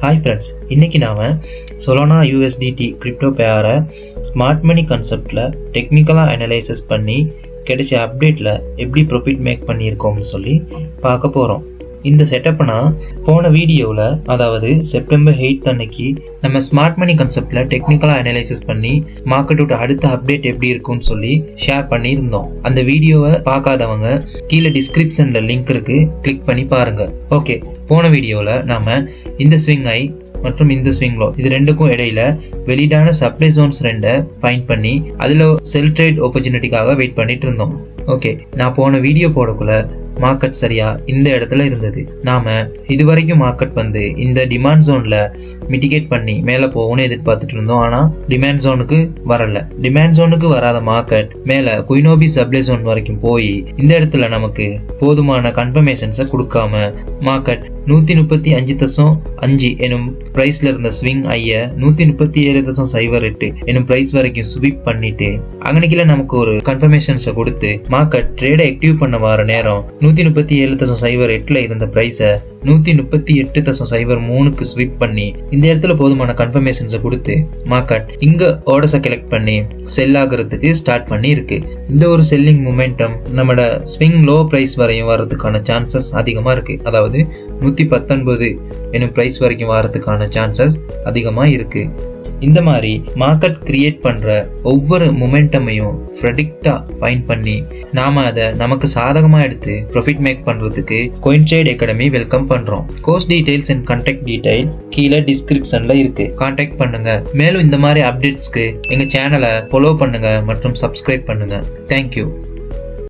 Hi friends, இன்றைக்கி நாம் Solana USDT crypto பேரை ஸ்மார்ட் மணி கான்செப்டில் டெக்னிக்கலாக அனலைசிஸ் பண்ணி கிடைச்ச அப்டேட்டில் எப்படி ப்ராஃபிட் மேக் பண்ணியிருக்கோம்னு சொல்லி பார்க்க போகிறோம். இந்த செட்டப்பை நான் போன வீடியோவில், அதாவது செப்டம்பர் 8 அன்னைக்கு நம்ம ஸ்மார்ட் மணி கான்செப்டில் டெக்னிக்கலாக அனலைசிஸ் பண்ணி மார்க்கெட்டோட அடுத்த அப்டேட் எப்படி இருக்கும்னு சொல்லி ஷேர் பண்ணியிருந்தோம். அந்த வீடியோவை பார்க்காதவங்க கீழே டிஸ்கிரிப்ஷனில் லிங்க் இருக்குது, கிளிக் பண்ணி பாருங்கள். ஓகே, போன வீடியோவில் நாம் இந்த ஸ்விங் ஐ மற்றும் இந்த ஸ்விங் லோ இது ரெண்டுக்கும் இடையில வெளியிடான சப்ளை ஜோன்ஸ் ரெண்டை ஃபைண்ட் பண்ணி அதில் செல் ட்ரேட் ஆப்பர்ச்சுனிட்டிக்காக வெயிட் பண்ணிட்டு இருந்தோம். ஓகே, நான் போன வீடியோ போடக்குள்ள மார்க்கெட் சரியா இந்த இடத்துல இருந்தது. நாம இதுவரைக்கும் மார்க்கெட் வந்து இந்த டிமாண்ட் ஜோன்ல மிட்டிகேட் பண்ணி மேல போகும்னு எதிர்பார்த்துட்டு இருந்தோம். ஆனா டிமாண்ட் ஜோனுக்கு வரல. டிமாண்ட் ஜோனுக்கு வராத மார்க்கெட் மேல குயினோபி சப்ளை ஜோன் வரைக்கும் போய் இந்த இடத்துல நமக்கு போதுமான கன்ஃபர்மேஷன்ஸை கொடுக்காம மார்க்கெட் 135.5 எனும் பிரைஸ்ல இருந்த ஸ்விங் ஐய 137.08 எனும் பிரைஸ் வரைக்கும் ஸ்வீப் பண்ணிட்டு அங்கனைக்குள்ள நமக்கு ஒரு கன்ஃபர்மேஷன்ஸை கொடுத்து மார்க்கெட் ட்ரேடை ஆக்டிவ் பண்ண வர நேரம் 137.08 இருந்த பிரைஸை 138.03க்கு ஸ்வீப் பண்ணி இந்த இடத்துல போதுமான கன்ஃபர்மேஷன்ஸை கொடுத்து மார்க்கெட் இங்க ஆர்டர்ஸை கலெக்ட் பண்ணி செல் ஆகிறதுக்கு ஸ்டார்ட் பண்ணி இருக்கு. இந்த ஒரு செல்லிங் மொமெண்டம் நம்மளோட ஸ்விங் லோ பிரைஸ் வரையும் வர்றதுக்கான சான்சஸ் அதிகமா இருக்கு. அதாவது 119 எனும் பிரைஸ் வரைக்கும் வர்றதுக்கான சான்சஸ் அதிகமா இருக்கு. இந்த மாதிரி மார்க்கெட் கிரியேட் பண்ற ஒவ்வொரு மொமெண்டமையும் ப்ரெடிக்டா ஃபைண்ட் பண்ணி நாம அதை நமக்கு சாதகமா எடுத்து ப்ராஃபிட் மேக் பண்றதுக்கு CoinTrade Academy வெல்கம் பண்றோம். Course details and contact details கீழே டிஸ்கிரிப்ஷன்ல இருக்கு, கான்டாக்ட் பண்ணுங்க. மேலும் இந்த மாதிரி அப்டேட்ஸ்க்கு எங்க சேனலை ஃபாலோ பண்ணுங்க மற்றும் சப்ஸ்கிரைப் பண்ணுங்க. தேங்க்யூ.